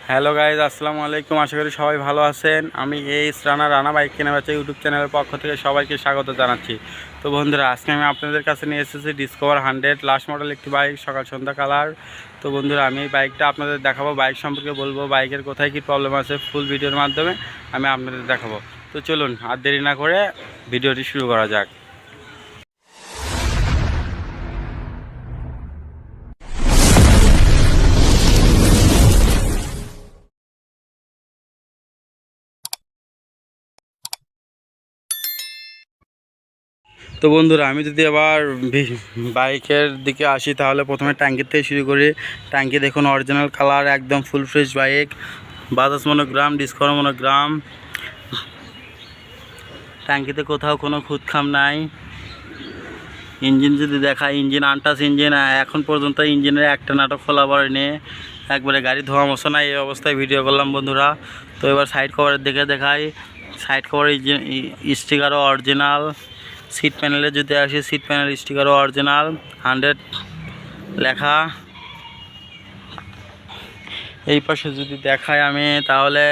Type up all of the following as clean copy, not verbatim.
Hello guys, আসসালামু আলাইকুম। আশা করি সবাই ভালো আছেন। আমি রানা বাইক কেনা বেচা ইউটিউব চ্যানেলের পক্ষ থেকে সবাইকে স্বাগত জানাচ্ছি। তো বন্ধুরা, আজকে আমি আপনাদের কাছে নিয়ে এসেছি ডিসকভার 100 লাস্ট মডেল একটি বাইক, সকাল সন্ধ্যা কালার। তো বন্ধুরা, আমি এই বাইকটা আপনাদের দেখাবো, বাইক সম্পর্কে বলবো, বাইকের কোথায় কী প্রবলেম আছে ফুল ভিডিওর মাধ্যমে আমি আপনাদের দেখাবো। তো চলুন আর দেরি না করে ভিডিওটি শুরু করা যাক। তো বন্ধুরা, আমি যদি আবার বাইকের দিকে আসি তাহলে প্রথমে ট্যাঙ্কির থেকে শুরু করি। ট্যাঙ্কি দেখুন, অরিজিনাল কালার, একদম full fresh bike, Bajaj monogram, Discover monogram. ট্যাঙ্কিতে কোথাও কোনো খুঁতখাম নাই। ইঞ্জিন যদি দেখা, ইঞ্জিন আনটাচ ইঞ্জিন, এখন পর্যন্ত ইঞ্জিনের একটা নাটক খোলা পড়েনি, একবারে গাড়ি ধোয়া মশা নাই, এই অবস্থায় ভিডিও করলাম বন্ধুরা। তো এবার সাইড কভারের দিকে দেখাই। সাইড কভার স্টিকারও অরিজিনাল। সিট প্যানেলে যদি আসি, সিট প্যানেল স্টিকারও অরিজিনাল, 100 লেখা। এই পাশে যদি দেখাই আমি, তাহলে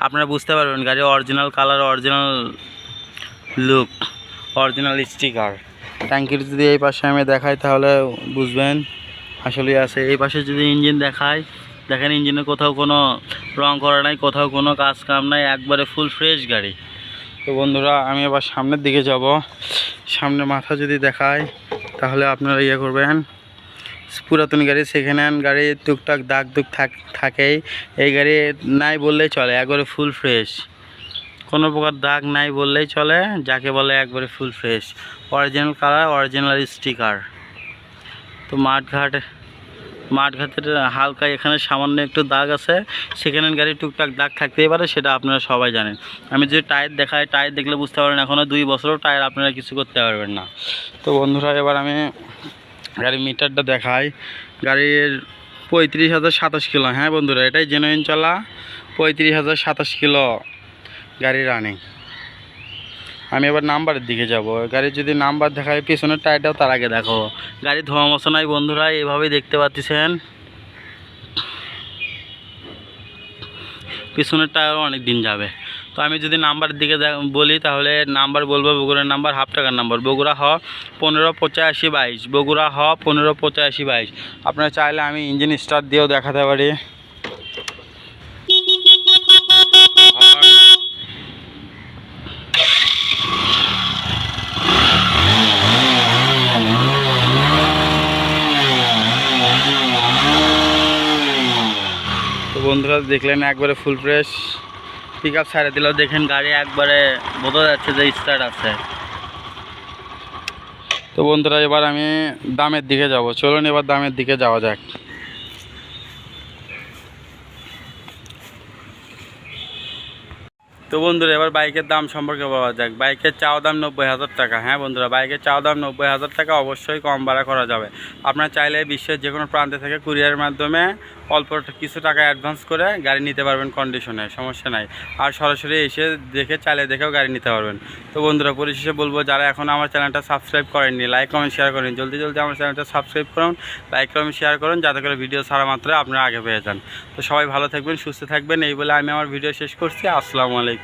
আপনারা বুঝতে পারবেন গাড়ি original colour, original look, original sticker. ট্যাঙ্কির যদি এই পাশে আমি দেখাই তাহলে বুঝবেন আসলেই আছে। এই পাশে যদি ইঞ্জিন দেখাই, দেখেন ইঞ্জিনে কোথাও কোনো রং করা নাই, কোথাও কোনো কাজ কাম নাই, একবারে ফুল ফ্রেশ গাড়ি। তো বন্ধুরা, আমি এবার সামনের দিকে যাব। সামনে মাথা যদি দেখায় তাহলে আপনারা ইয়ে করবেন, পুরাতন গাড়ি, সেকেন্ড হ্যান্ড গাড়ি, টুকটাক দাগ দুগ থাকেই। এই গাড়ি নাই বললেই চলে, একবারে ফুল ফ্রেশ, কোনো প্রকার দাগ নাই বললেই চলে, যাকে বলে একবারে full fresh, original colour, original sticker. তো মাঠঘাটের হালকা এখানে সামান্য একটু দাগ আছে, সেখানে গাড়ি টুকটাক দাগ থাকতেই পারে, সেটা আপনারা সবাই জানেন। আমি যদি টায়ার দেখাই, টায়ার দেখলে বুঝতে পারবেন এখনও 2 বছরও টায়ার আপনারা কিছু করতে পারবেন না। তো বন্ধুরা, এবার আমি গাড়ির মিটারটা দেখাই। গাড়ির 35,027 কিলো, হ্যাঁ বন্ধুরা, এটাই জেনুইন চলা, 35,027 কিলো গাড়ি রানিং। আমি এবার নাম্বারের দিকে যাব। গাড়ির যদি নাম্বার দেখায়, পিছনের টায়ারটাও তার আগে দেখো। গাড়ি ধোয়া মশা নাই বন্ধুরা, এভাবেই দেখতে পাচ্ছেন। পিছনের টায়ারও অনেক দিন যাবে। তো আমি যদি নাম্বারের দিকে বলি, তাহলে নাম্বার বলবো বগুড়ার নাম্বার, হাফ টাকার নাম্বার, বগুড়া হ 158522, বগুড়া হ 158522। আপনারা চাইলে আমি ইঞ্জিন স্টার্ট দিয়েও দেখাতে পারি। তো বন্ধুরা, দেখলেন একবারে ফুল ফ্রেশ। পিক আপ ছাড়ে দিলেও দেখেন গাড়ি একবারে বোঝা যাচ্ছে যে স্টার্ট আছে। তো বন্ধুরা, এবার আমি দামের দিকে যাব। চলুন এবার দামের দিকে যাওয়া যাক। তো বন্ধুরা, এবার বাইকের দাম সম্পর্কে বলা যাক। বাইকের চাওয়া দাম 90,000 টাকা। হ্যাঁ বন্ধুরা, বাইকের চাওয়া দাম 90,000 টাকা। অবশ্যই কম বাড়া করা যাবে। আপনারা চাইলে বিশ্বের যে কোনো প্রান্তে থেকে কুরিয়ারের মাধ্যমে অল্প কিছু টাকা অ্যাডভান্স করে গাড়ি নিতে পারবেন, কন্ডিশনে, সমস্যা নাই। আর সরাসরি এসে দেখে, চাইলে দেখেও গাড়ি নিতে পারবেন। তো বন্ধুরা, পরিশেষে বলবো, যারা এখন আমার চ্যানেলটা সাবস্ক্রাইব করেননি, লাইক কমেন্ট শেয়ার করেন, জলদি আমার চ্যানেলটা সাবস্ক্রাইব করুন, লাইক কমেন্ট শেয়ার করুন, যাতে করে ভিডিও ছাড়া মাত্রই আপনারা আগে পেয়ে যান। তো সবাই ভালো থাকবেন, সুস্থ থাকবেন, এই বলে আমি আমার ভিডিও শেষ করছি। আসসালামু আলাইকুম।